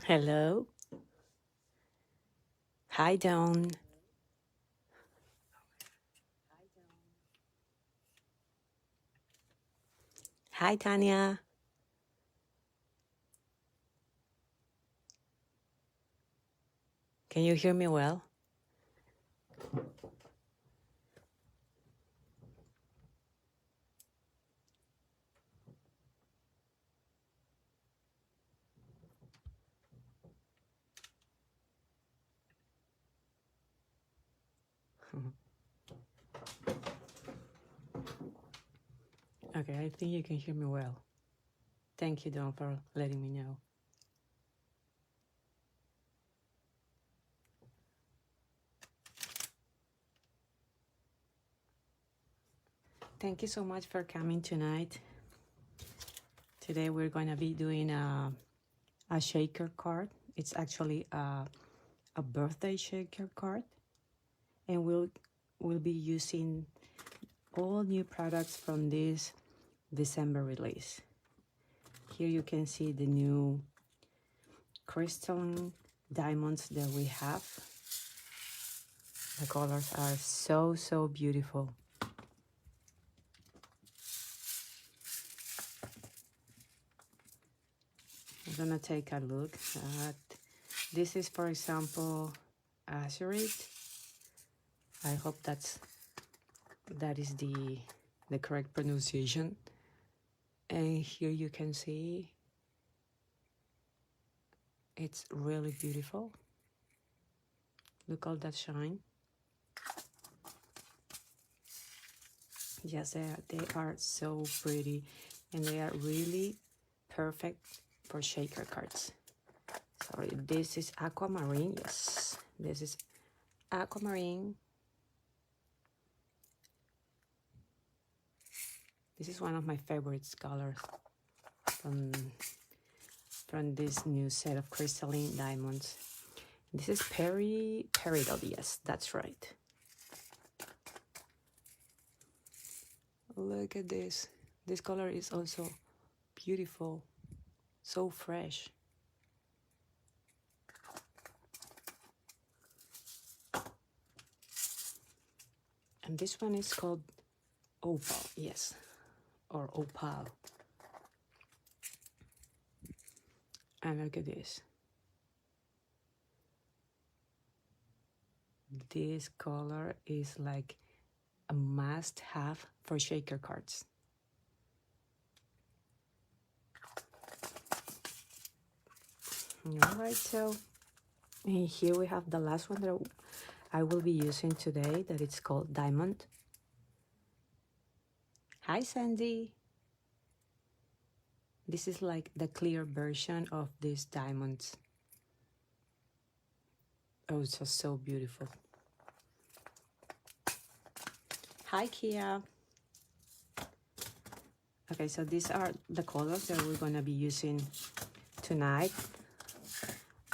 Hello. Hi, Dawn. Hi, Tanya. Can you hear me well? Okay, I think you can hear me well. Thank you, Dawn, for letting me know. Thank you so much for coming tonight. Today we're going to be doing a shaker card. It's actually a birthday shaker card. And we'll be using all new products from this December release. Here you can see the new crystalline diamonds that we have. The colors are so beautiful. I'm gonna take a look at this. Is, for example, Azurite. I hope that is the correct pronunciation. And here you can see it's really beautiful. Look all that shine. Yes, they are so pretty, and they are really perfect for shaker cards. Sorry, this is Aquamarine. Yes, this is Aquamarine. This is one of my favorite colors from this new set of crystalline diamonds. This is Peridot. Yes, that's right. Look at this. This color is also beautiful, so fresh. And this one is called Opal. Yes, or Opal. And look at this. This color is like a must-have for shaker cards. All right, so and here we have the last one that I will be using today, that it's called Diamond. Hi, Sandy. This is like the clear version of these diamonds. Oh, it's just so beautiful. Hi, Kia. Okay, so these are the colors that we're going to be using tonight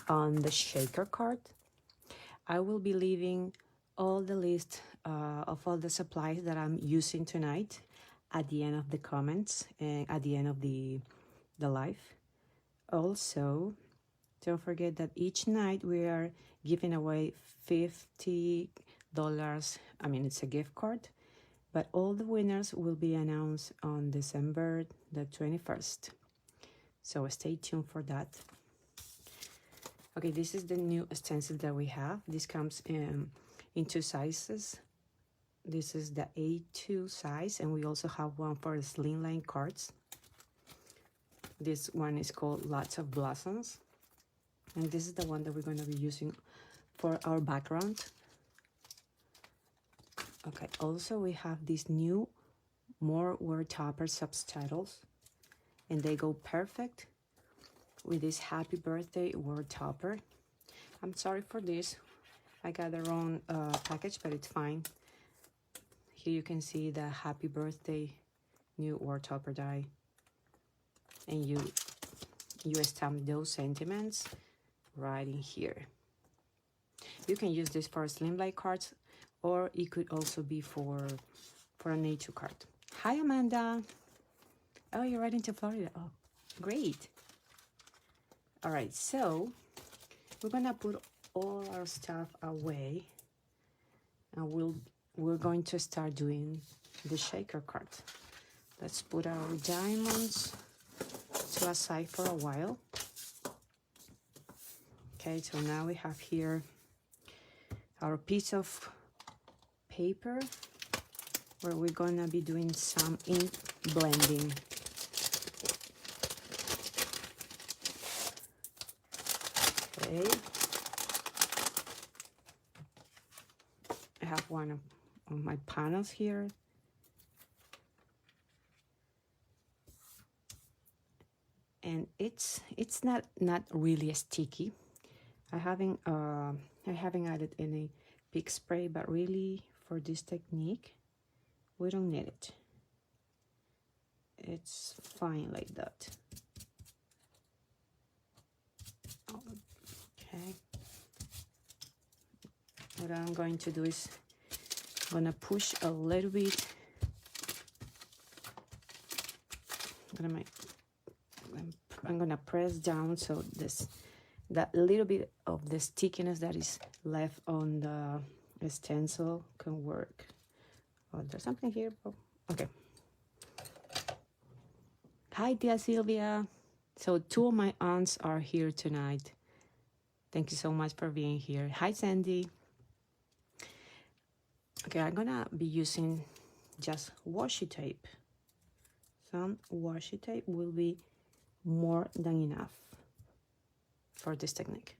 on the shaker card. I will be leaving all the list of all the supplies that I'm using tonight at the end of the comments and at the end of the live. Also, don't forget that each night we are giving away $50. I mean, it's a gift card, but all the winners will be announced on December the 21st. So stay tuned for that. Okay, this is the new stencil that we have. This comes in two sizes. This is the A2 size, and we also have one for the slimline cards. This one is called Lots of Blossoms, and this is the one that we're going to be using for our background. Okay, also we have these new more word topper subtitles, and they go perfect with this happy birthday word topper. I'm sorry for this. I got the wrong package, but it's fine. Here you can see the happy birthday new word topper die, and you stamp those sentiments right in here. You can use this for slimline cards, or it could also be for an A2 card. Hi, Amanda. Oh, you're right into Florida. Oh, great. All right, so we're gonna put all our stuff away, and we're going to start doing the shaker card. Let's put our diamonds to aside for a while. Okay, so now we have here our piece of paper where we're gonna be doing some ink blending. Okay, I have one of my panels here. And it's not really sticky. I haven't added any pig spray, but really for this technique we don't need it. It's fine like that. Okay, what I'm going to do is I'm gonna push a little bit. I'm gonna press down so that little bit of the stickiness that is left on the stencil can work. Oh, there's something here. Oh, okay. Hi, dear Sylvia. So 2 of my aunts are here tonight. Thank you so much for being here. Hi, Sandy. Okay, I'm gonna be using just washi tape. Some washi tape will be more than enough for this technique.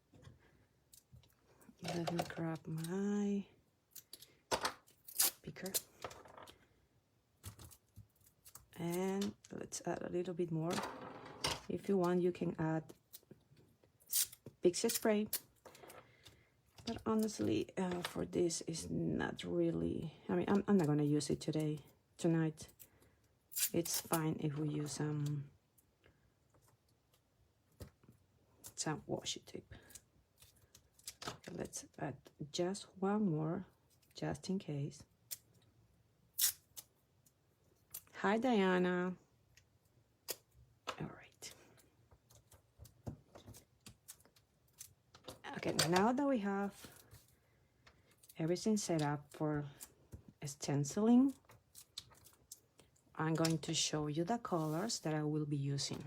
Let me grab my picker. And let's add a little bit more. If you want, you can add pixie spray. But honestly, for this is not really, I mean, I'm not gonna use it tonight. It's fine if we use some washi tape. Okay, let's add just one more, just in case. Hi, Diana. All right. Okay, now that we have everything set up for stenciling, I'm going to show you the colors that I will be using.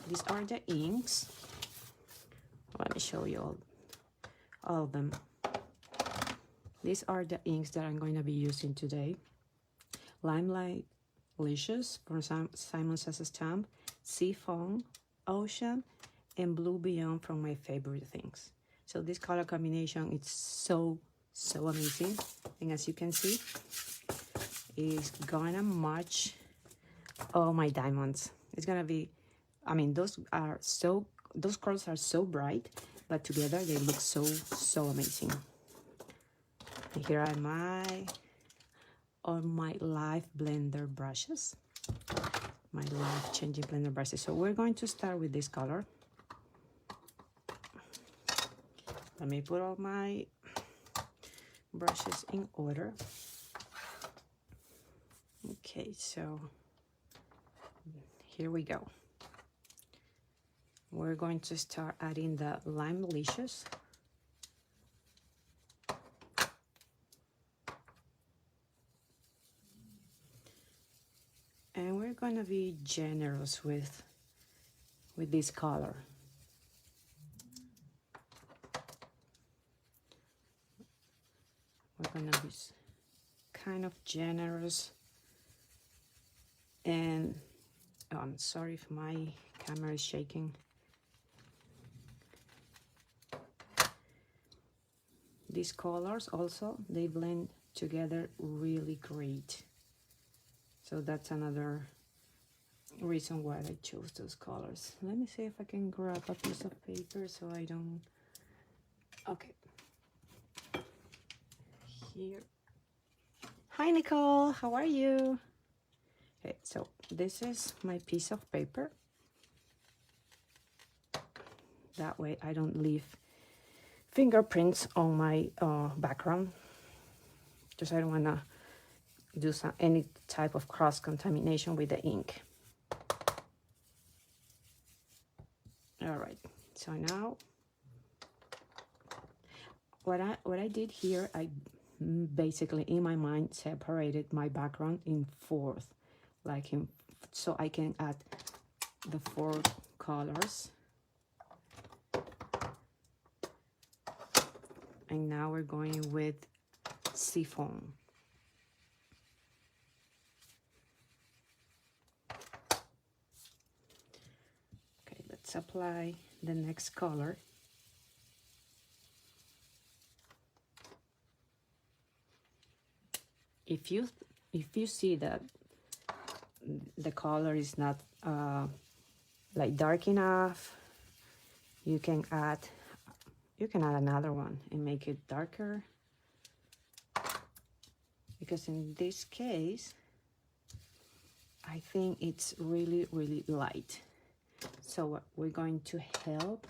These are the inks. Let me show you all of them. These are the inks that I'm going to be using today. Limelight Licious from Simon Says Stamp, Seafoam, Ocean, and Blue Beyond from my favorite things. So this color combination is so amazing, and as you can see, it's gonna match all my diamonds. It's gonna be, I mean, those colors are so bright, but together they look so amazing. And here are my live blender brushes, my live changing blender brushes. So we're going to start with this color. Let me put all my brushes in order. Okay, so here we go. We're going to start adding the Lime Licious. And we're going to be generous with this color. We're going to be kind of generous. And oh, I'm sorry if my camera is shaking. These colors also, they blend together really great. So that's another reason why I chose those colors. Let me see if I can grab a piece of paper so I don't... Okay. Here. Hi, Nicole. How are you? Okay, so this is my piece of paper. That way I don't leave fingerprints on my background, because I don't want to do any type of cross-contamination with the ink. All right, so now what I did here, I basically in my mind separated my background in fourth, like in, so I can add the 4 colors. And now we're going with Siphon. Okay, let's apply the next color. If you see that the color is not like dark enough, you can add another one and make it darker, because in this case I think it's really light. So we're going to help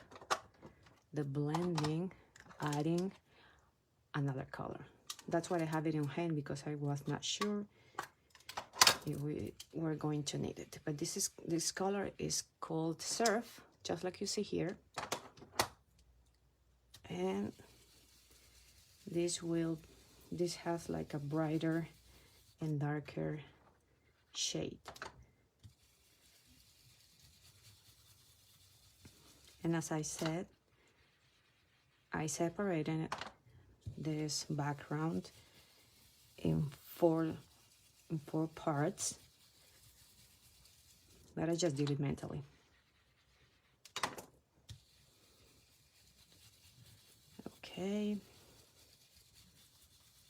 the blending, adding another color. That's why I have it in hand, because I was not sure if we were going to need it. But this color is called Surf, just like you see here. And this has like a brighter and darker shade. And as I said, I separated this background in four parts, but I just did it mentally. Okay,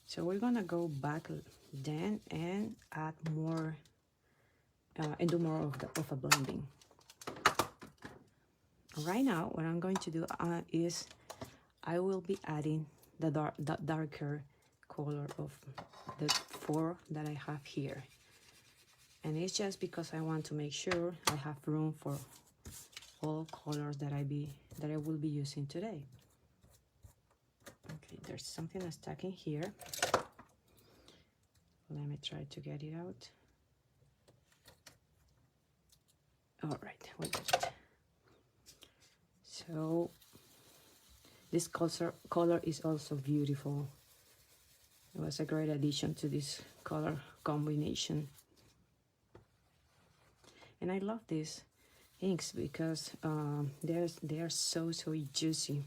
so we're gonna go back then and add more and do more of a blending. Right now what I'm going to do is I will be adding the darker color of the 4 that I have here, and it's just because I want to make sure I have room for all colors that I will be using today. Okay, there's something stuck in here. Let me try to get it out. All right, we got it. So this color is also beautiful. It was a great addition to this color combination. And I love these inks because they are so juicy.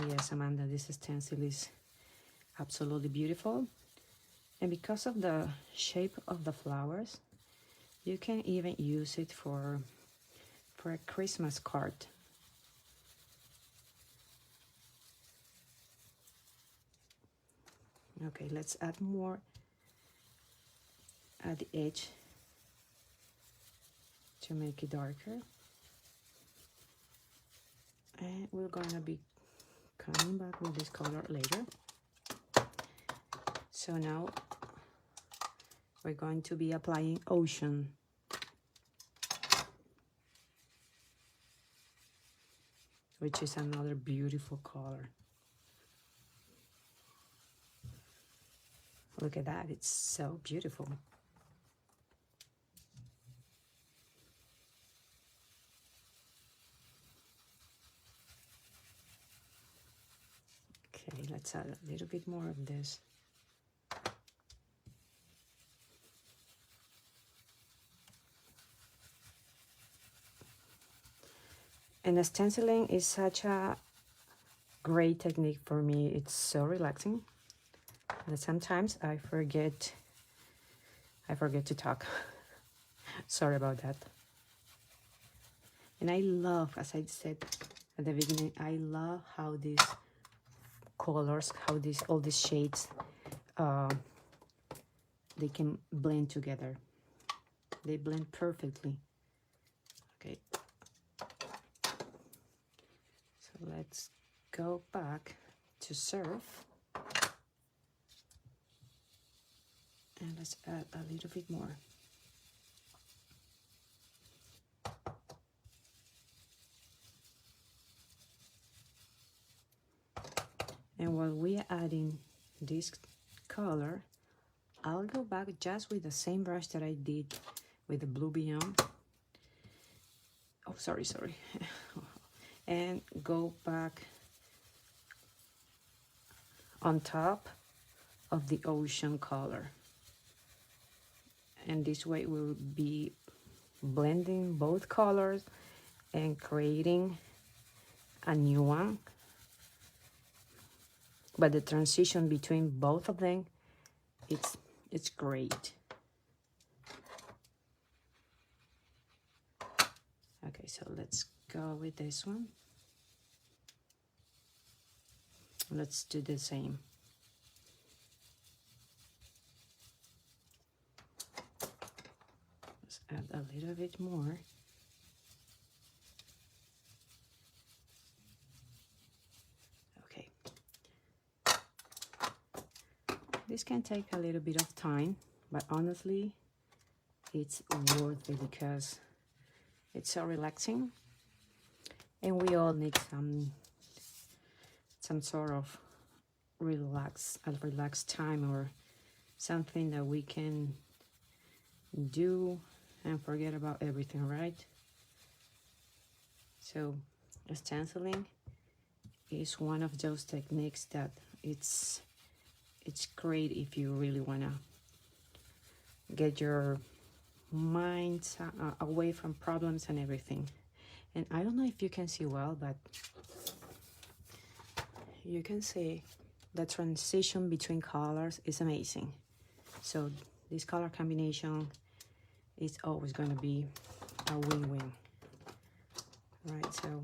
Yes, Amanda, this stencil is absolutely beautiful. And because of the shape of the flowers, you can even use it for a Christmas card. Okay, let's add more at the edge to make it darker. And we're gonna be coming back with this color later. So now we're going to be applying Ocean. Which is another beautiful color. Look at that, it's so beautiful. Okay, let's add a little bit more of this. And the stenciling is such a great technique for me. It's so relaxing that sometimes I forget to talk. Sorry about that. And I love, as I said at the beginning, I love how these colors, all these shades, they can blend together. They blend perfectly. Okay. So let's go back to Surf. And let's add a little bit more. And while we are adding this color, I'll go back just with the same brush that I did with the Blue Beyond. Oh, sorry. And go back on top of the ocean color. And this way we'll be blending both colors and creating a new one. But the transition between both of them, it's great. Okay, so let's go with this one. Let's do the same. Let's add a little bit more. Okay. This can take a little bit of time, but honestly, it's worth it because it's so relaxing, and we all need some sort of relaxed time, or something that we can do and forget about everything, right? So stenciling is one of those techniques that it's great if you really want to get your mind away from problems and everything. And I don't know if you can see well, but you can see the transition between colors is amazing. So this color combination is always going to be a win-win, right? So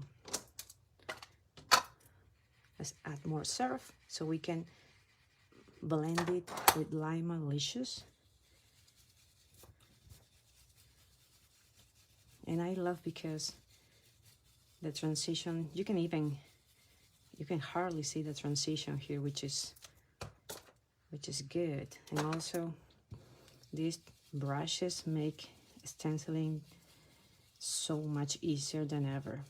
let's add more surf so we can blend it with Lime Malicious. And I love because the transition, you can hardly see the transition here, which is good. And also these brushes make stenciling so much easier than ever.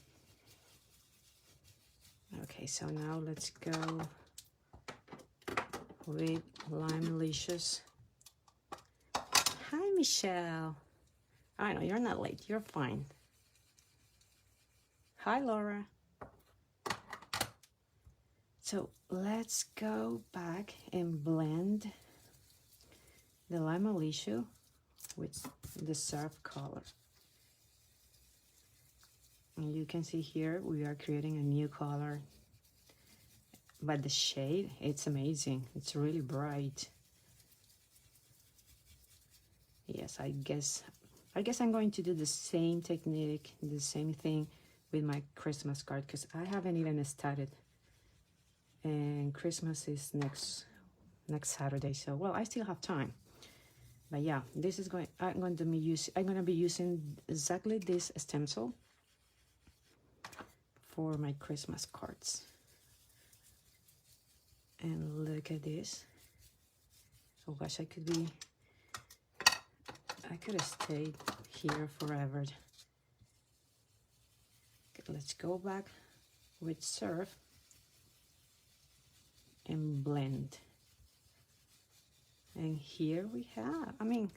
Okay, so now let's go with Lime Malicious. Hi, Michelle. I know, you're not late. You're fine. Hi, Laura. So let's go back and blend the Lime Malicious with the surf color. And you can see here we are creating a new color. But the shade, it's amazing. It's really bright. Yes, I guess I'm going to do the same technique, the same thing with my Christmas card, because I haven't even started. And Christmas is next Saturday, so well, I still have time. But yeah, this is I'm going to be using exactly this stencil for my Christmas cards. And look at this. Oh gosh, I could have stayed here forever. Okay, let's go back with surf and blend. And here we have, I mean,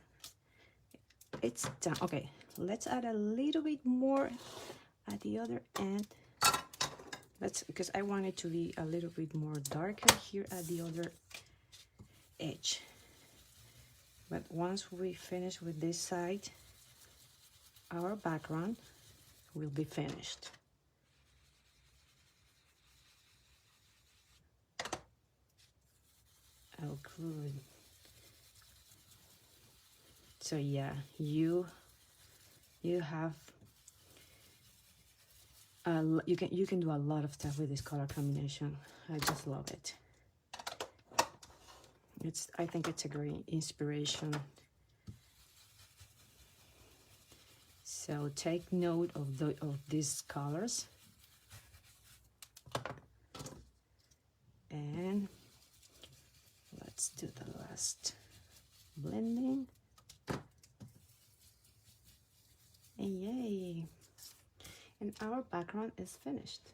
it's done. Okay, let's add a little bit more at the other end. Because I want it to be a little bit more darker here at the other edge. But once we finish with this side, our background will be finished. Oh, good. So yeah, you have you can do a lot of stuff with this color combination. I just love it. I think it's a great inspiration. So take note of these colors. And let's do the last blending. And yay! And our background is finished.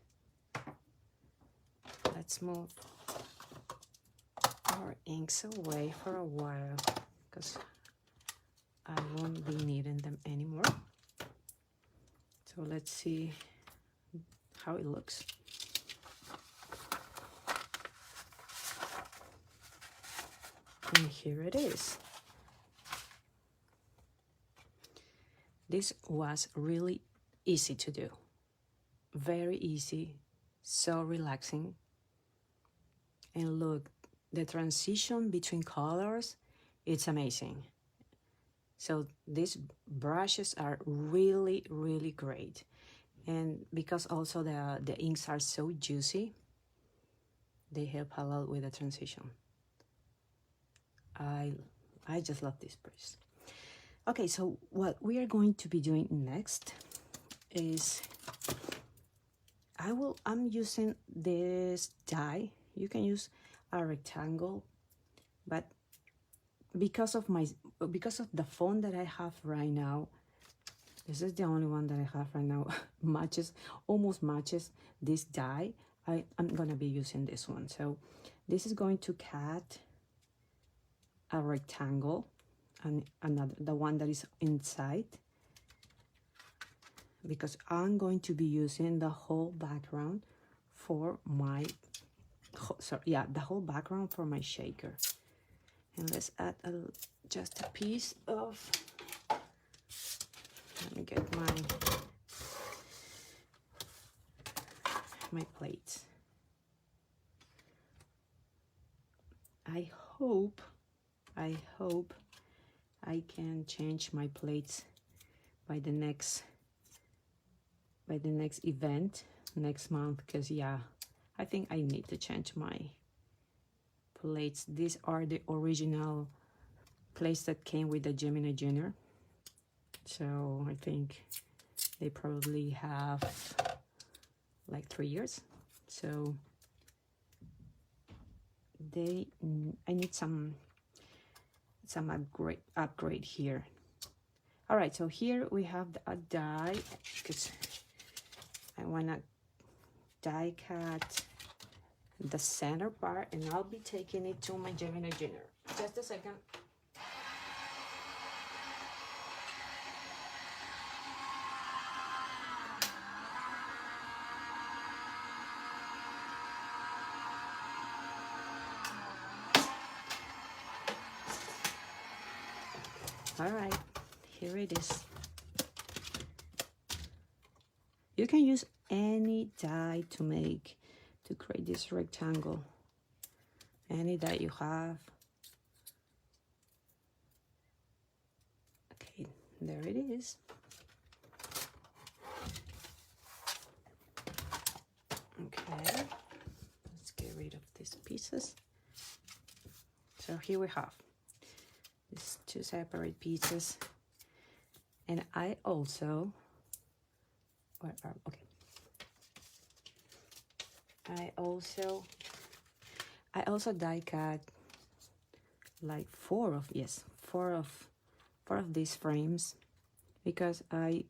Let's move our inks away for a while. because I won't be needing them anymore. So let's see how it looks. And here it is. This was really easy to do. Very easy, so relaxing. And look, the transition between colors, it's amazing. So these brushes are really, really great. And because also the inks are so juicy, they help a lot with the transition. I just love this brush. Okay, so what we are going to be doing next is I'm using this die. You can use a rectangle, but because of the phone that I have right now, this is the only one that I have right now, almost matches this die. I'm gonna be using this one. So this is going to cut a rectangle, and the one that is inside, because I'm going to be using the whole background for my the whole background for my shaker. And let's add just a piece of, let me get my plates. I hope I can change my plates by the next event next month, because yeah, I think I need to change my plates. These are the original plates that came with the Gemini Junior, so I think they probably have like 3 years. So I need some upgrade here. All right, so here we have a die, because I want to die cut the center part, and I'll be taking it to my Gemini Junior. Just a second. All right, here it is. You can use any die to create this rectangle. Any die you have. Okay, there it is. Okay, let's get rid of these pieces. So here we have these two separate pieces, and I also die cut like four of these frames, because I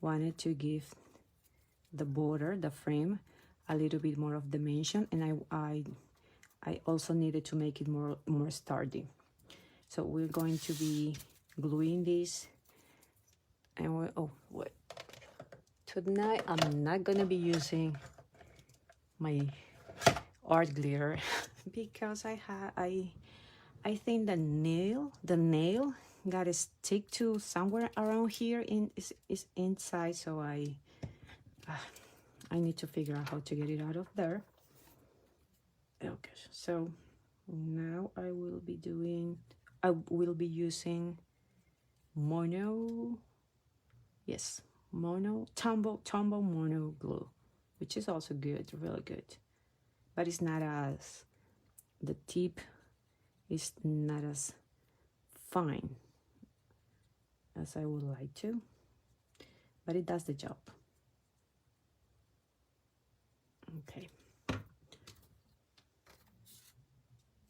wanted to give the border, the frame, a little bit more of dimension, and I also needed to make it more sturdy. So we're going to be gluing this, and tonight I'm not gonna be using my art glitter because I think the nail gotta stick to somewhere around here is inside, so I need to figure out how to get it out of there. Okay, so now I will be using Tombow mono glue, which is also good, really good, but it's not as, the tip is not as fine as I would like to, but it does the job. Okay,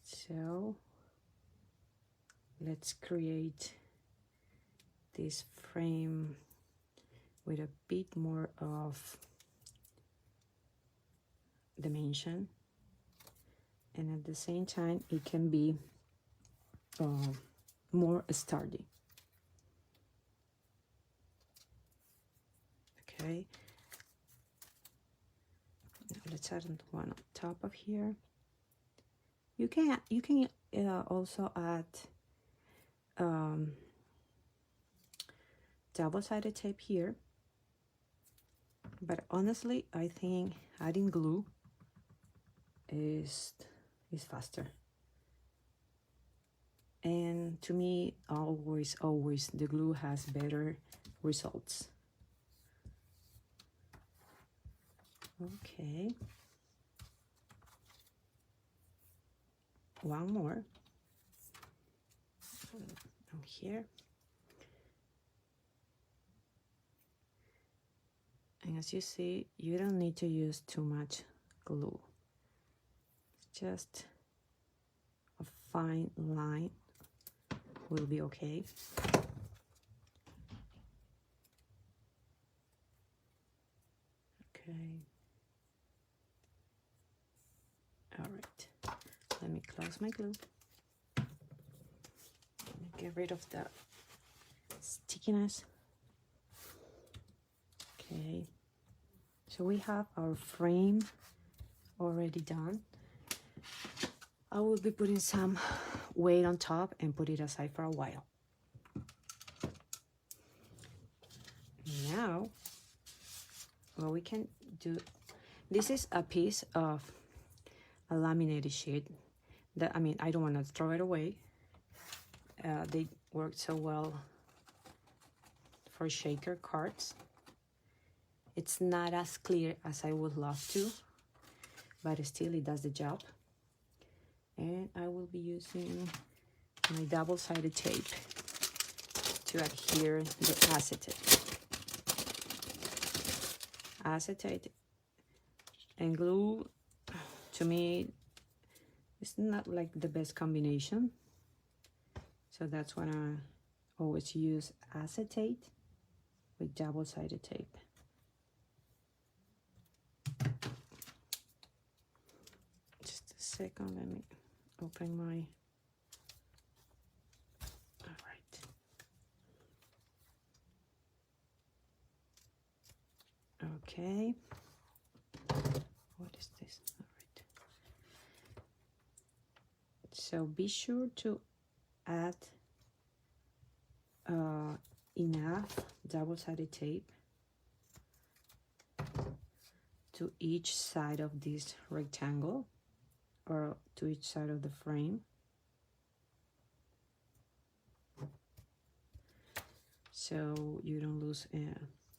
so let's create this frame with a bit more of dimension, and at the same time it can be more sturdy. Okay, now let's add one on top of here. You can also add double-sided tape here, but honestly I think adding glue is faster, and to me always the glue has better results. Okay, one more down here, and as you see, you don't need to use too much glue. It's just a fine line will be okay. Okay. All right. Let me close my glue. Let me get rid of the stickiness. Okay. So we have our frame already done. I will be putting some weight on top and put it aside for a while. Now, what we can do, this is a piece of a laminated sheet that, I mean, I don't want to throw it away. They work so well for shaker cards. It's not as clear as I would love to, but still it does the job. And I will be using my double-sided tape to adhere the acetate. Acetate and glue, to me, it's not like the best combination. So that's when I always use acetate with double-sided tape. Just a second, let me open my, all right. Okay, what is this? All right. So be sure to add enough double-sided tape to each side of this rectangle, or to each side of the frame, so you don't lose,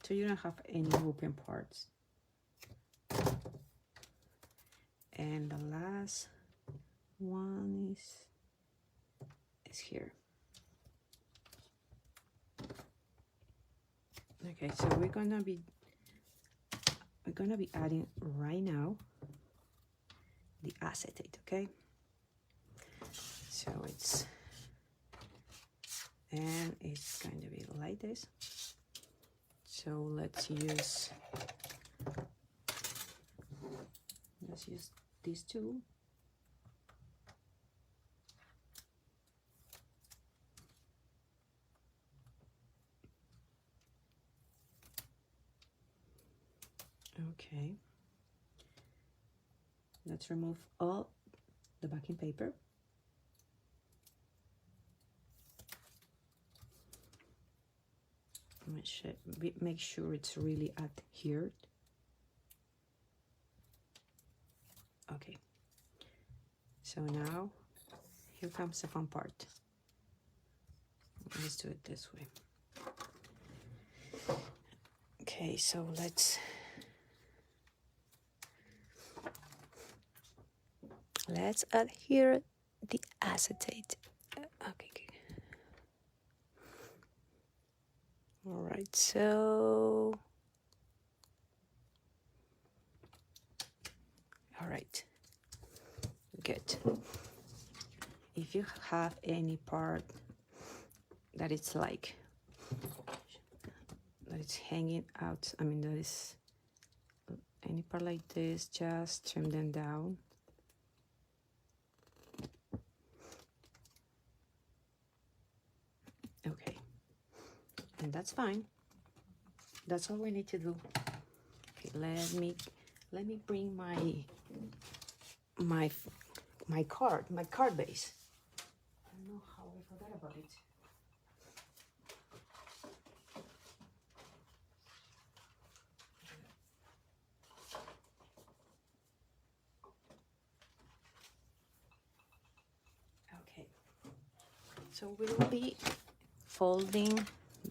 so you don't have any open parts. And the last one is here. Okay, so we're gonna be adding right now the acetate, okay? So it's going to be like this. So let's use these two. Okay. Let's remove all the backing paper. Make sure it's really adhered. Okay. So now, here comes the fun part. Let's do it this way. Okay, so let's adhere the acetate. Okay, good. All right, so all right, good. If you have any part that it's like that it's hanging out, I mean, that is any part like this, just trim them down. and that's fine. That's all we need to do. Okay, let me bring my card base. I don't know how I forgot about it. Okay, so we will be folding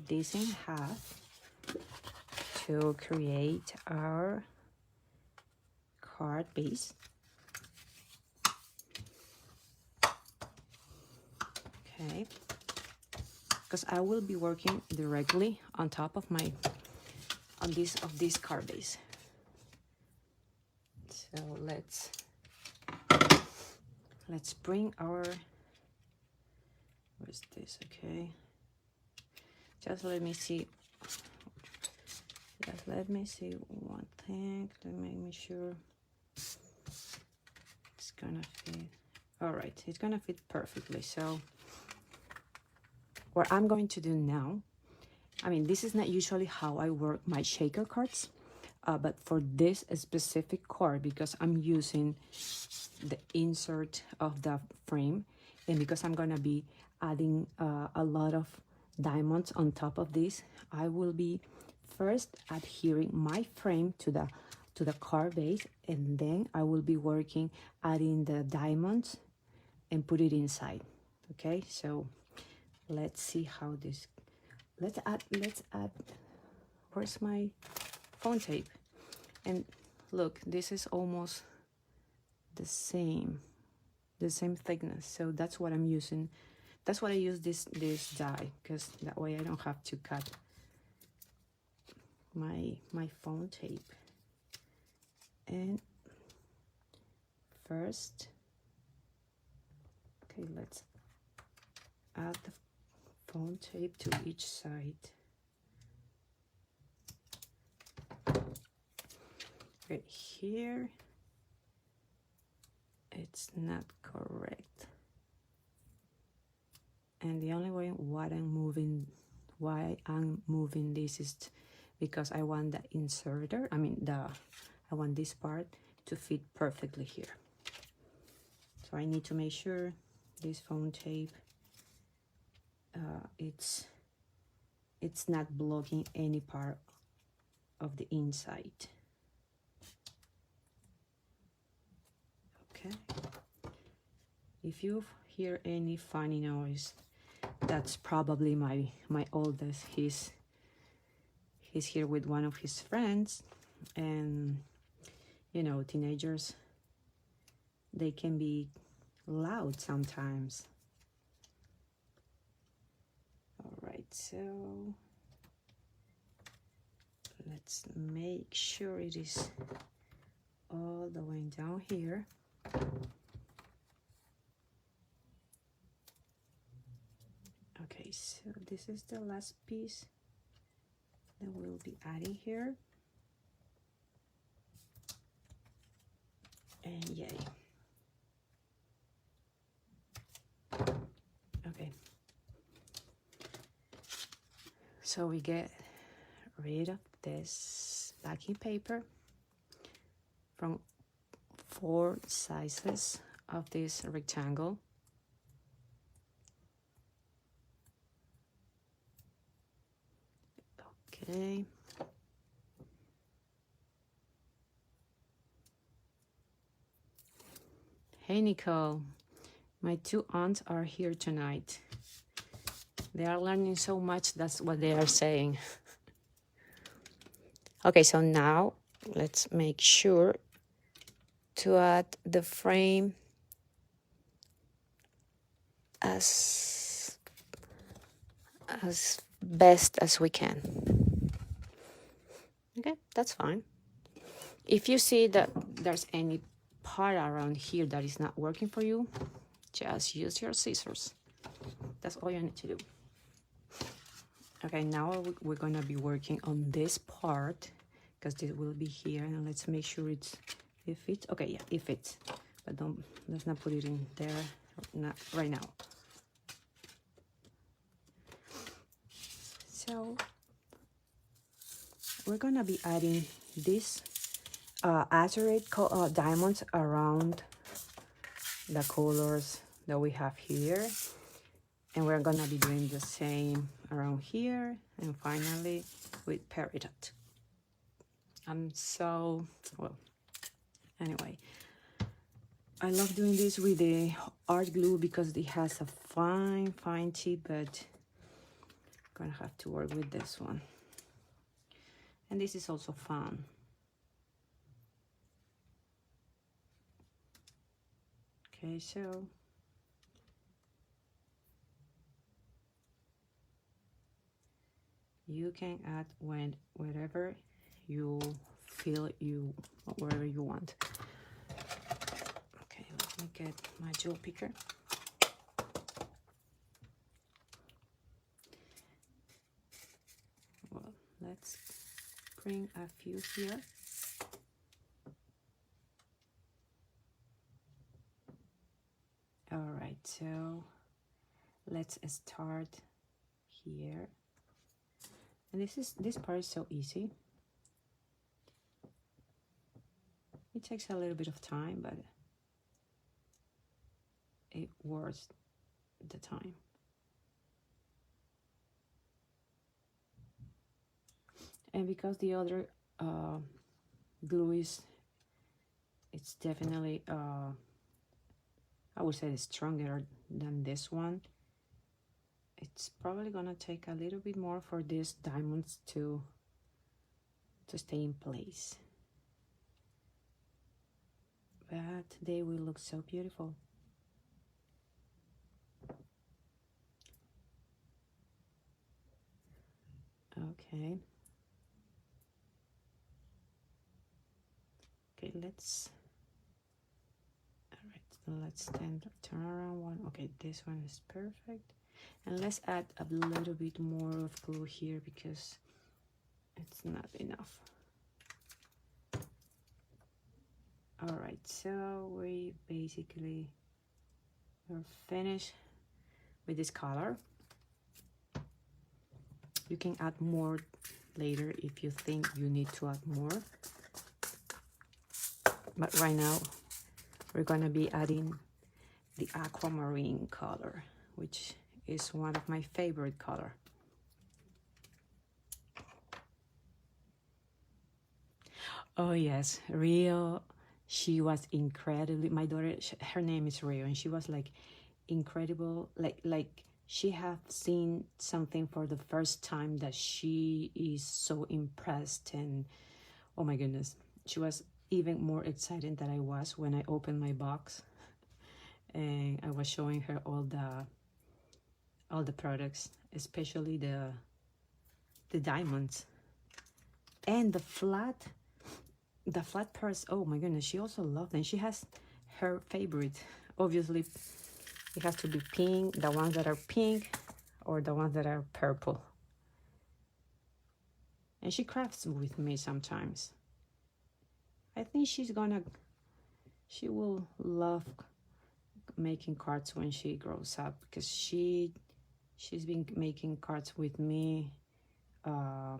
this in half to create our card base. Okay, because I will be working directly on top of this card base. So let's bring our, where's this? Okay, just let me see. Just let me see one thing to make me sure it's gonna fit. All right, it's gonna fit perfectly. So what I'm going to do now, I mean, this is not usually how I work my shaker cards, but for this specific card, because I'm using the insert of the frame, and because I'm gonna be adding a lot of diamonds on top of this, I will be first adhering my frame to the card base, and then I will be working adding the diamonds and put it inside. Okay, so let's see how this, let's add, where's my phone tape? And look, this is almost the same thickness, so that's what I'm using. That's what I use this die, because that way I don't have to cut my phone tape. And first, okay, let's add the phone tape to each side. Right here, it's not correct. And the only way why I'm moving this is because I want the inserter, I want this part to fit perfectly here. So I need to make sure this foam tape, it's not blocking any part of the inside. Okay. If you hear any funny noise, that's probably my oldest. He's here with one of his friends, and you know, teenagers, they can be loud sometimes. All right, so let's make sure it is all the way down here. Okay, so this is the last piece that we'll be adding here. And yay. Okay. So we get rid of this backing paper from 4 sizes of this rectangle. Okay. Hey Nicole, my 2 aunts are here tonight. They are learning so much, that's what they are saying. Okay, so now let's make sure to add the frame as best as we can. Okay, that's fine. If you see that there's any part around here that is not working for you, just use your scissors. That's all you need to do. Okay, now we're gonna be working on this part, because this will be here, and let's make sure it fits. Okay, yeah, it fits, but let's not put it in there, not right now. So so we're gonna be adding this Azurite diamonds around the colors that we have here, and we're gonna be doing the same around here, and finally with Peridot. I'm so, well, anyway, I love doing this with the art glue because it has a fine tip, but I'm gonna have to work with this one. And this is also fun. Okay, so you can add wherever you feel wherever you want. Okay, let me get my jewel picker. Well, let's bring a few here. All right, so let's start here. And this part is so easy. It takes a little bit of time, but it worth the time. And because the other glue it's definitely I would say it's stronger than this one, it's probably gonna take a little bit more for these diamonds to stay in place, but they will look so beautiful. Okay, let's turn around one. Okay, this one is perfect, and let's add a little bit more of glue here because it's not enough. All right, so we basically are finished with this color. You can add more later if you think you need to add more, but right now we're going to be adding the Aquamarine color, which is one of my favorite color. Oh yes, Rio, she was incredibly, my daughter, her name is Rio, and she was like incredible, like she have seen something for the first time that she is so impressed, and oh my goodness, she was even more excited than I was when I opened my box and I was showing her all the products, especially the diamonds and the flat purse. Oh my goodness, she also loved them. She has her favorite. Obviously, it has to be pink, the ones that are pink or the ones that are purple. And she crafts with me sometimes. I think she will love making cards when she grows up, because she's been making cards with me now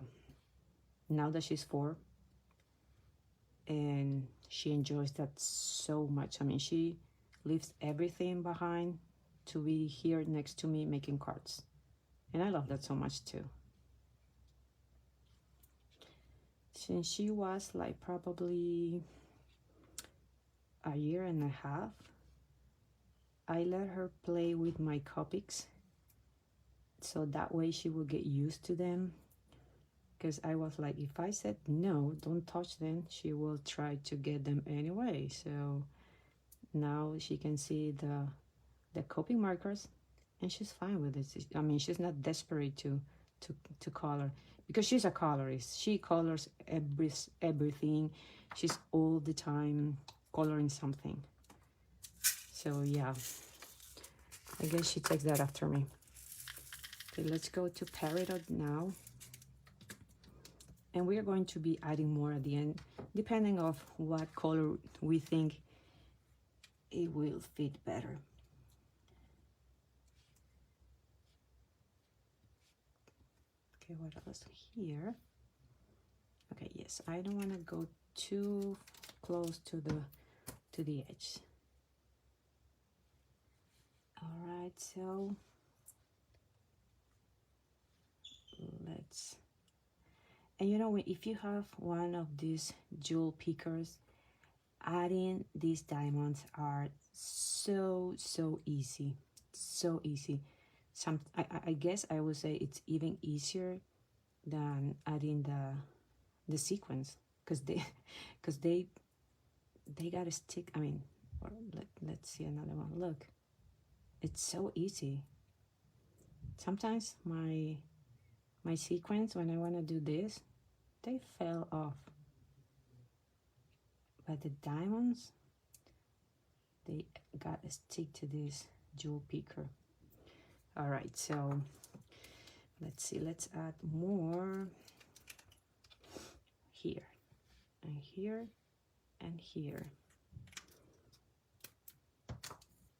that she's 4, and she enjoys that so much. I mean, she leaves everything behind to be here next to me making cards, and I love that so much too. Since she was like probably a year and a half, I let her play with my Copics, so that way she will get used to them. Because I was like, if I said no, don't touch them, she will try to get them anyway. So now she can see the Copic markers, and she's fine with it. I mean, she's not desperate to color, because she's a colorist. She colors everything. She's all the time coloring something. So yeah, I guess she takes that after me. Okay, let's go to Peridot now. And we are going to be adding more at the end, depending on what color we think it will fit better. Okay, what else here? Okay, yes, I don't want to go too close to the edge. All right, so let's, and you know, if you have one of these jewel pickers, adding these diamonds are so easy, so easy. I guess I would say it's even easier than adding the sequence, because they gotta stick. I mean, or let's see another one. Look, it's so easy. Sometimes my sequence, when I want to do this, they fell off, but the diamonds, they gotta stick to this jewel picker. All right, so let's see, let's add more here and here and here,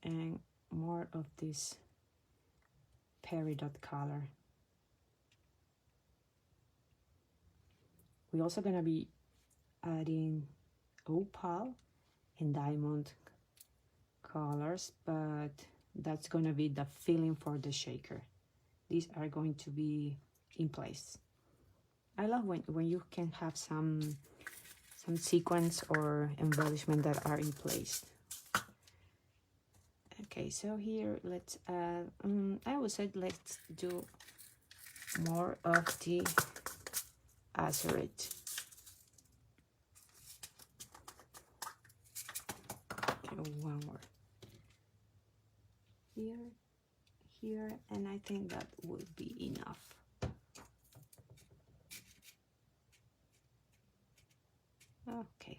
and more of this Peridot color. We're also gonna be adding Opal and diamond colors, but that's gonna be the filling for the shaker. These are going to be in place. I love when you can have some sequence or embellishment that are in place. Okay, so here let's add, I would say let's do more of the Azurite. Okay, one more. Here, and I think that would be enough. Okay.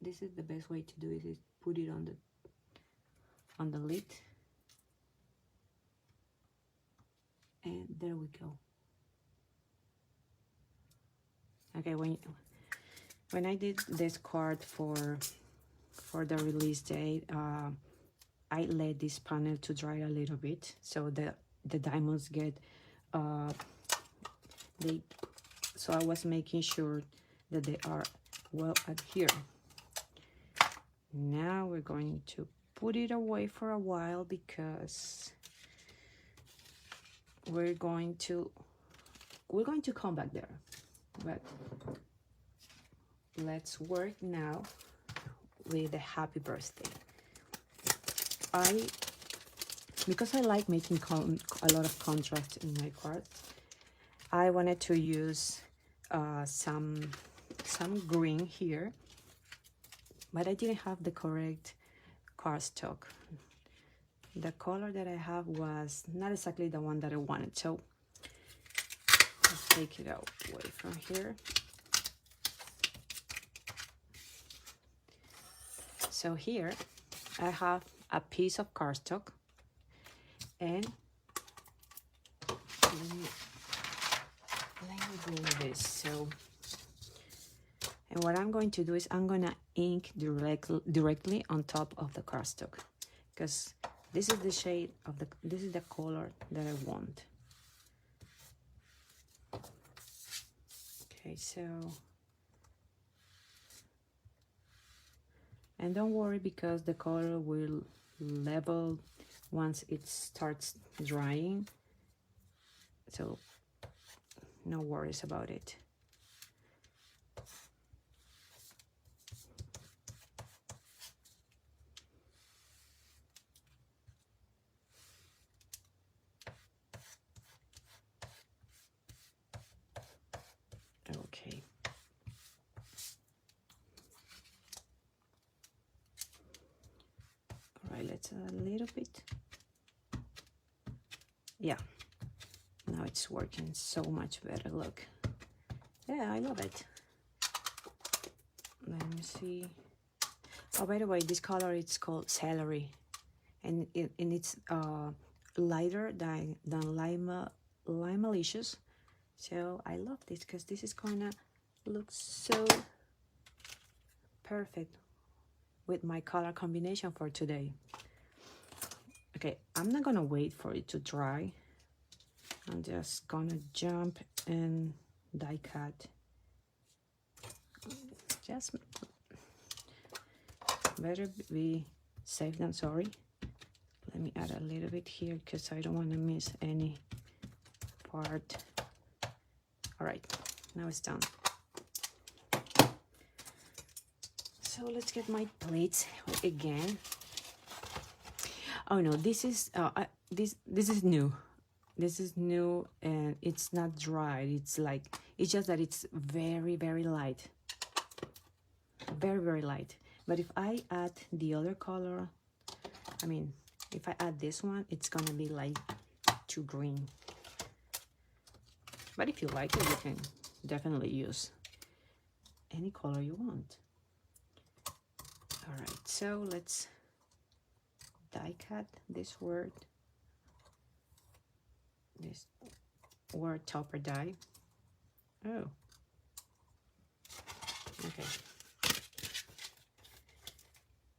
This is the best way to do it, is put it on the lid. And there we go. Okay, when I did this card for the release date, I let this panel to dry a little bit, so the diamonds get so I was making sure that they are well adhered. Now we're going to put it away for a while, because we're going to come back there. But let's work now with the happy birthday. Because I like making a lot of contrast in my cards, I wanted to use some green here, but I didn't have the correct cardstock. The color that I have was not exactly the one that I wanted, so let's take it away from here. So here I have a piece of cardstock, and let me do this. So, and what I'm going to do is I'm gonna ink directly on top of the cardstock, because this is the shade of this is the color that I want. Okay, so, and don't worry, because the color will level once it starts drying, so no worries about it. Okay. All right, let's add a little bit. Yeah, now it's working so much better. Look, yeah, I love it. Let me see. Oh, by the way, this color, it's called Celery, and it's lighter than Limalicious. So I love this, because this is gonna look so perfect with my color combination for today. Okay, I'm not gonna wait for it to dry. I'm just gonna jump and die cut. Just better be safe than sorry. Let me add a little bit here because I don't want to miss any part. All right, now it's done. So let's get my plates again. Oh no, this is this is new. This is new and it's not dry. It's just that it's very, very light. Very, very light. But if I add the other color, I mean, if I add this one, it's gonna be like too green. But if you like it, you can definitely use any color you want. All right, so let's die cut this word topper die. Oh, okay.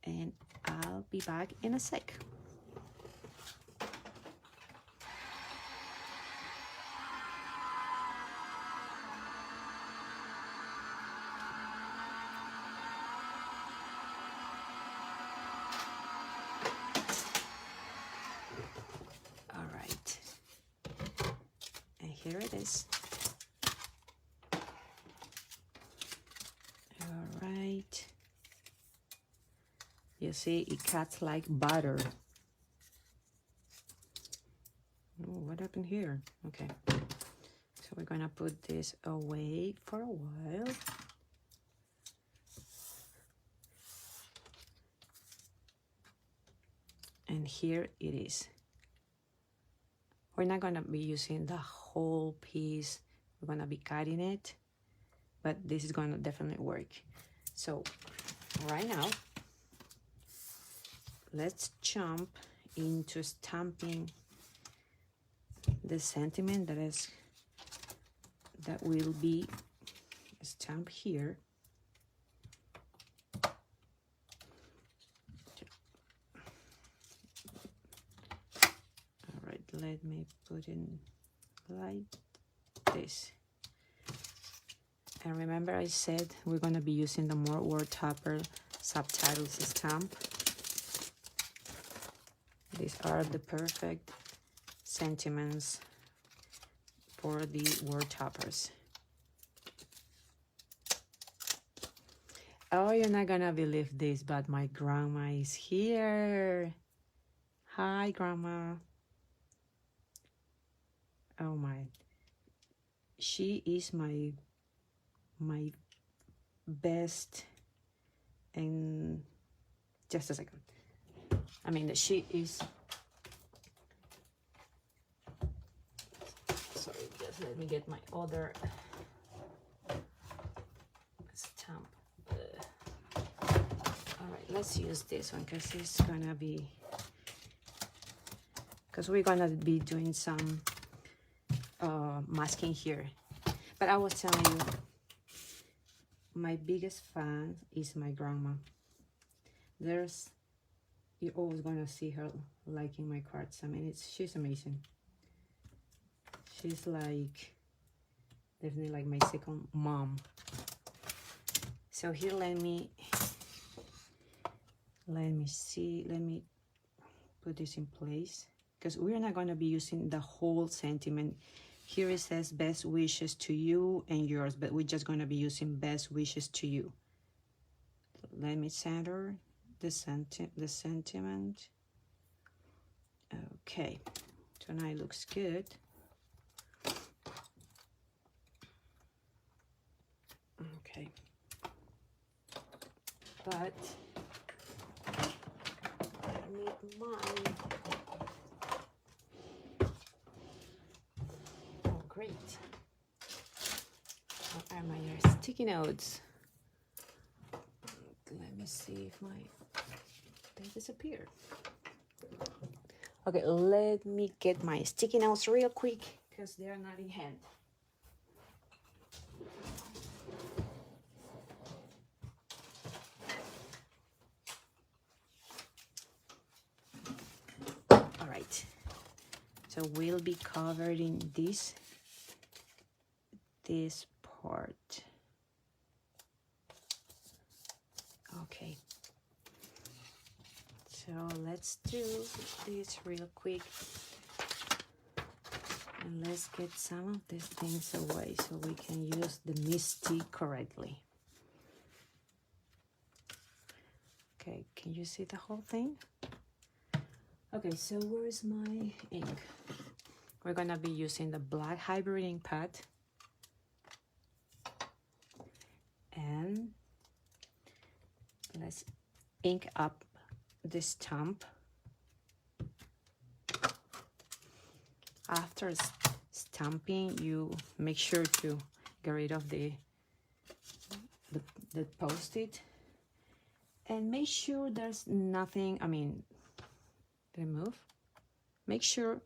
And I'll be back in a sec. All right. And here it is. All right. You see, it cuts like butter. Oh, what happened here? Okay. So we're gonna put this away for a while. And here it is. We're not gonna be using the whole piece. We're gonna be cutting it, but this is gonna definitely work. So right now, let's jump into stamping the sentiment that will be stamped here. All right, let me put in like this. And remember I said we're gonna be using the more word topper subtitles stamp. These are the perfect sentiments for the word toppers. Oh, you're not gonna believe this, but my grandma is here. Hi, Grandma. Oh my. She is my best. And just a second. I mean, she is. Sorry, just let me get my other stamp. All right, let's use this one because it's gonna be. Because we're gonna be doing some masking here. But I was telling you, my biggest fan is my grandma. You're always gonna see her liking my cards. I mean, she's amazing. She's like definitely like my second mom. So here, let me see. Let me put this in place because we're not gonna be using the whole sentiment. Here it says best wishes to you and yours, but we're just gonna be using best wishes to you. Let me center the sentiment. Okay, so now it looks good. Okay, but I need mine. Oh, great. What are my sticky notes? Let me see if they disappear. Okay, let me get my sticky notes real quick because they are not in hand. So we'll be covering this part. Okay. So let's do this real quick. And let's get some of these things away so we can use the Misty correctly. Okay, can you see the whole thing? Okay, so where is my ink? We're gonna be using the black hybrid ink pad. And let's ink up the stamp. After stamping, you make sure to get rid of the post-it, and make sure there's nothing, I mean, remove. Make sure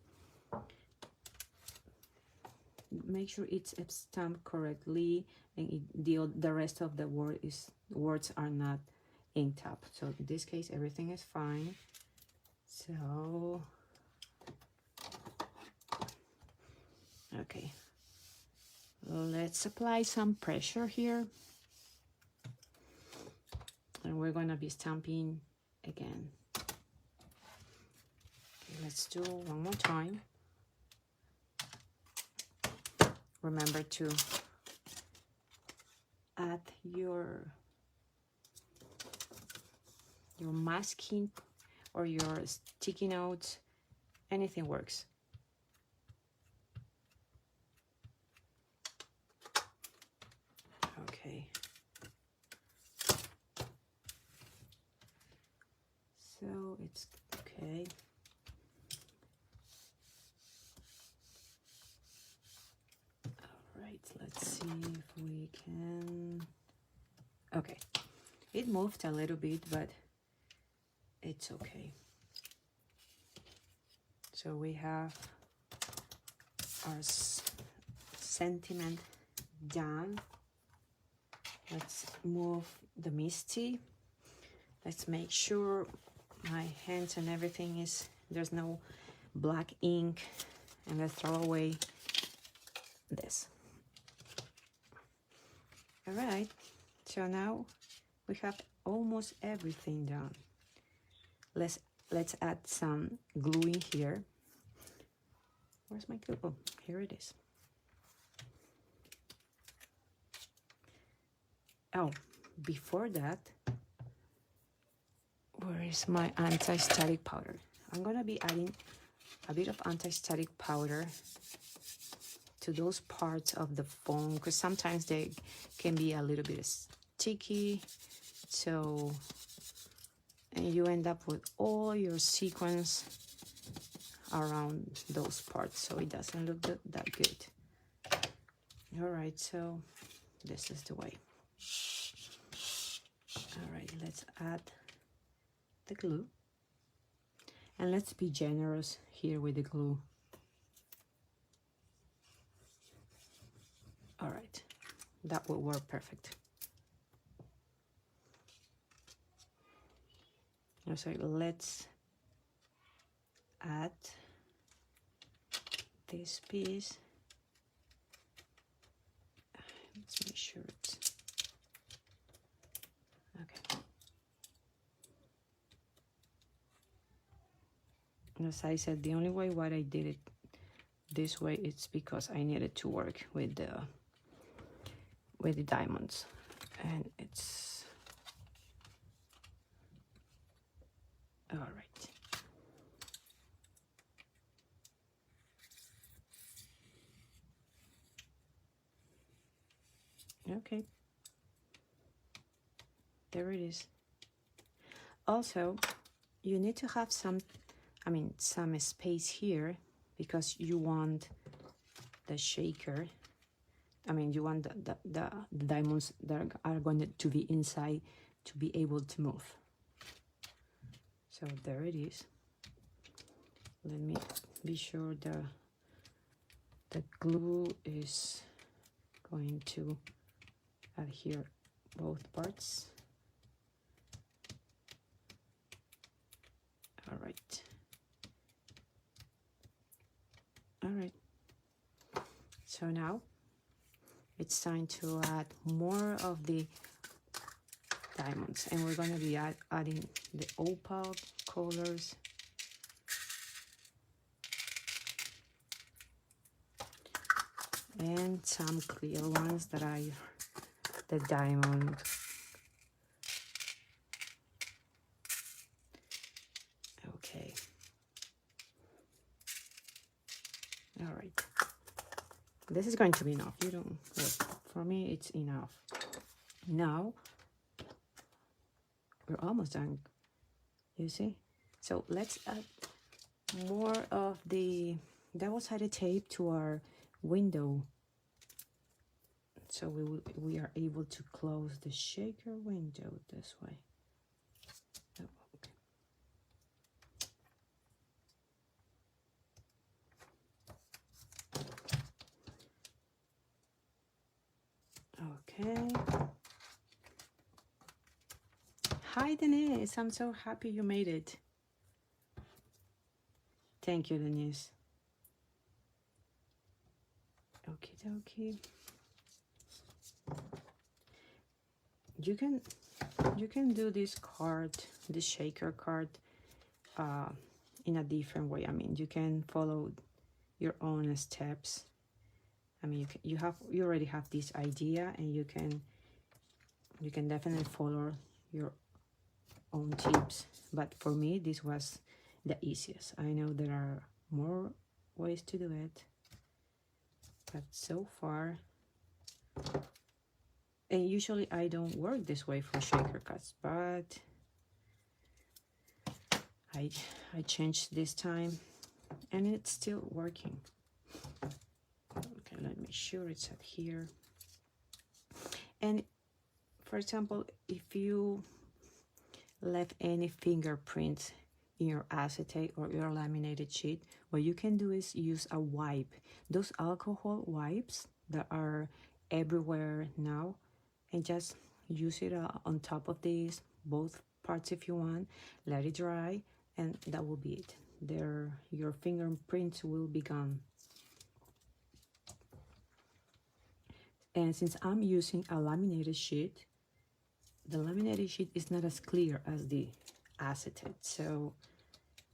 it's stamped correctly, and the rest of the words are not inked up. So in this case, everything is fine. So okay, let's apply some pressure here, and we're gonna be stamping again. Okay, let's do one more time. Remember to add your masking or your sticky notes. Anything works. Okay. So it's okay. All right, let's see if we can. Okay, it moved a little bit, but it's okay. So we have our sentiment done. Let's move the Misty. Let's make sure my hands and everything is, there's no black ink, and let's throw away this. All right, so now we have almost everything done. Let's add some glue in here. Where's my glue? Oh, here it is. Oh, before that, where is my anti-static powder? I'm gonna be adding a bit of anti-static powder to those parts of the foam, because sometimes they can be a little bit sticky. So, and you end up with all your sequins around those parts, so it doesn't look that good. All right, so this is the way. All right, let's add the glue, and let's be generous here with the glue. All right, that will work perfect. So let's add this piece. Let's make sure it's okay. As I said, the only way why I did it this way is because I needed to work with the diamonds, and it's all right. Okay, there it is. Also, you need to have some space here, because you want the shaker, you want the diamonds that are going to be inside to be able to move. So there it is. Let me be sure the glue is going to adhere both parts. All right. right, so now it's time to add more of the diamonds, and we're going to be adding the opal colors. And some clear ones that are the diamond. Okay. All right. This is going to be enough. You don't, for me, it's enough. Now, we're almost done. You see? So let's add more of the double-sided tape to our window. So we are able to close the shaker window this way. Oh, okay. Okay. Hi, Denise. I'm so happy you made it. Thank you, Denise. Okie dokie. You can do this card, the shaker card, in a different way. I mean, you can follow your own steps. I mean, you already have this idea, and you can definitely follow your own tips. But for me, this was the easiest. I know there are more ways to do it, but so far. And usually I don't work this way for shaker cuts, but I changed this time, and it's still working. Okay, let me sure it's at here. And for example, if you left any fingerprints in your acetate or your laminated sheet, what you can do is use a wipe. Those alcohol wipes that are everywhere now, and just use it on top of these, both parts if you want. Let it dry, and that will be it. Your fingerprints will be gone. And since I'm using a laminated sheet, the laminated sheet is not as clear as the acetate, so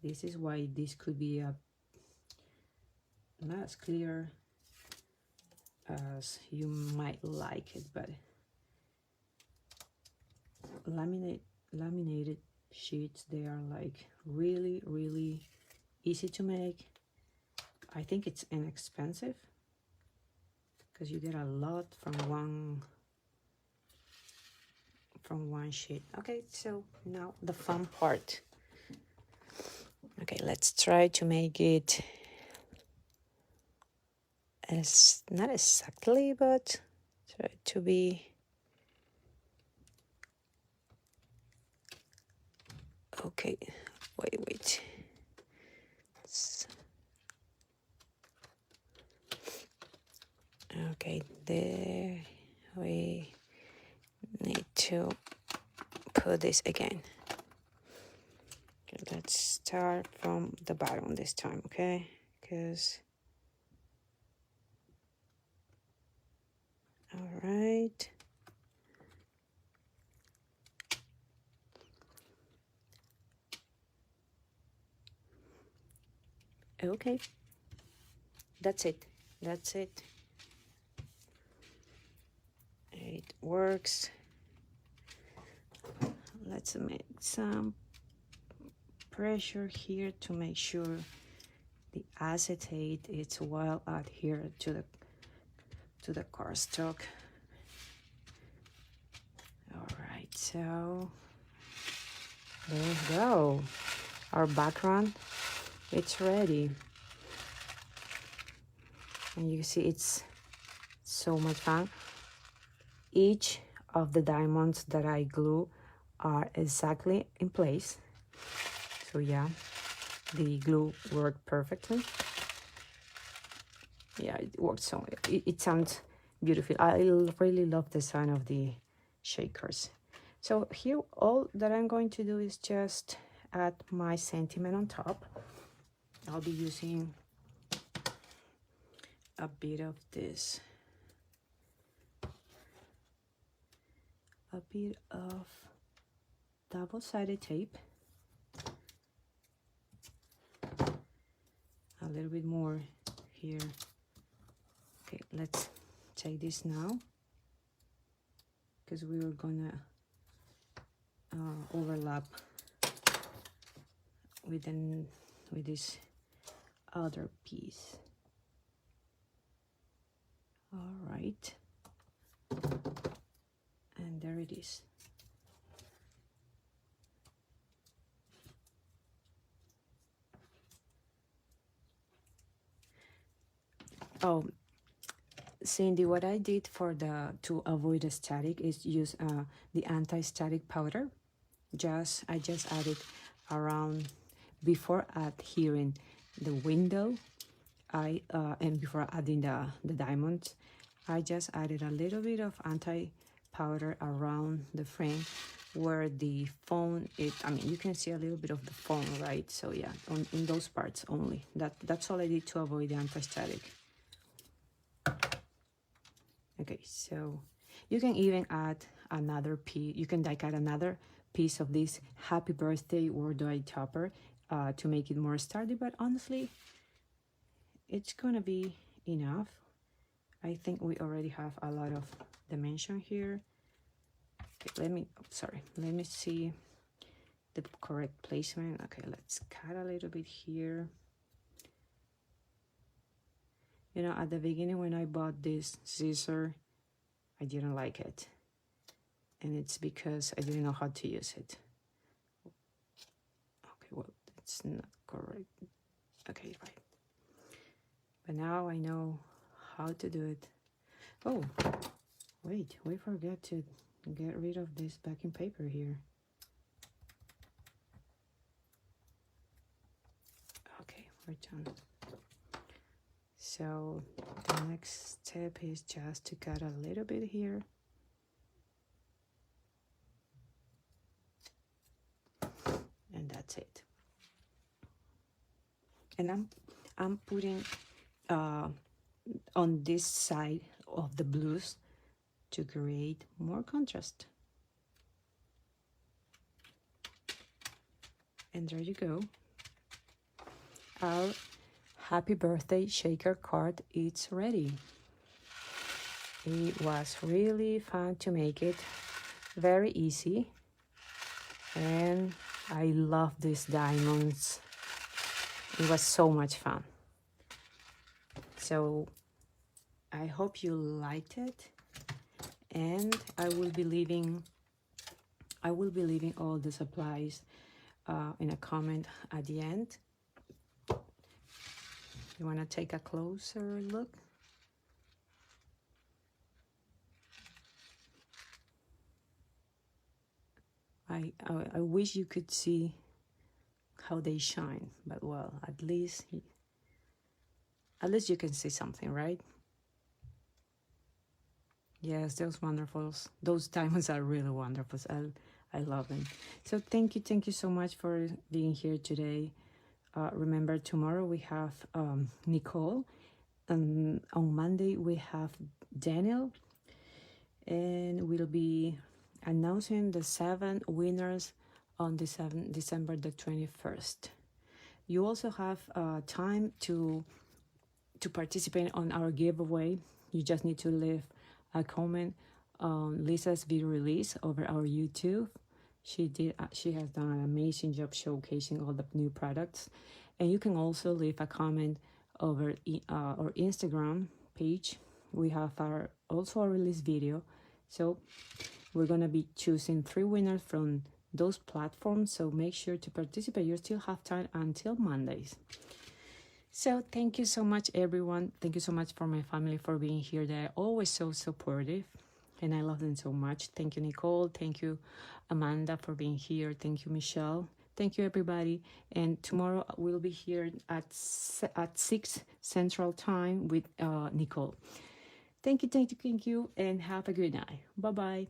this is why this could be not as clear as you might like it. But laminated sheets, they are like really easy to make. I think it's inexpensive because you get a lot from one sheet. Okay, so now the fun part. Okay, let's try to make it as not exactly, but try to be okay. Wait. Okay, there we need to put this again. Okay, let's start from the bottom this time, okay? Because all right. Okay, that's it. It works. Let's make some pressure here to make sure the acetate is well adhered to the cardstock. All right, so there we go. Our background, it's ready. And you see it's so much fun. Each of the diamonds that I glue are exactly in place. So yeah, the glue worked perfectly. Yeah, it worked so it sounds beautiful. I really love the sound of the shakers. So here all that I'm going to do is just add my sentiment on top. I'll be using a bit of this, a bit of double-sided tape, a little bit more here. Okay, let's take this now, because we were gonna overlap with this other piece. All right, and there it is. Oh, Cindy, what I did to avoid the static is use the anti-static powder. I just added around before adhering the window. And before adding the diamonds, I just added a little bit of anti-powder around the frame where the phone I mean, you can see a little bit of the phone, right? So yeah, in those parts only. That's all I did to avoid the anti-static. Okay, so you can even add another piece. You can add another piece of this Happy Birthday word eye topper to make it more sturdy, but honestly, it's gonna be enough. I think we already have a lot of dimension here. Okay, let me see the correct placement. Okay, let's cut a little bit here. You know, at the beginning when I bought this scissor, I didn't like it. And it's because I didn't know how to use it. Okay, well, that's not correct. Okay, right. But now I know how to do it. Oh, wait, we forgot to get rid of this backing paper here. Okay, we're done. So the next step is just to cut a little bit here. And that's it. And I'm putting on this side of the blues to create more contrast. And there you go. Our Happy Birthday shaker card is ready. It was really fun to make it, very easy, and I love these diamonds. It was so much fun. So I hope you liked it, and I will be leaving all the supplies in a comment at the end. You want to take a closer look? I wish you could see how they shine, but well, at least you can see something, right? Yes, those diamonds are really wonderful. I love them. So thank you so much for being here today. Remember, tomorrow we have Nicole, and on Monday we have Daniel, and we'll be announcing the 7 winners on December the 21st. You also have time to participate on our giveaway. You just need to leave a comment on Lisa's video release over our YouTube. She has done an amazing job showcasing all the new products. And you can also leave a comment over our Instagram page. We have also a release video. So we're going to be choosing 3 winners from those platforms. So make sure to participate. You still have time until Mondays. So thank you so much, everyone. Thank you so much for my family for being here. They're always so supportive, and I love them so much. Thank you, Nicole. Thank you, Amanda, for being here. Thank you, Michelle. Thank you, everybody. And tomorrow we'll be here at 6 Central Time with Nicole. Thank you, and have a good night. Bye-bye.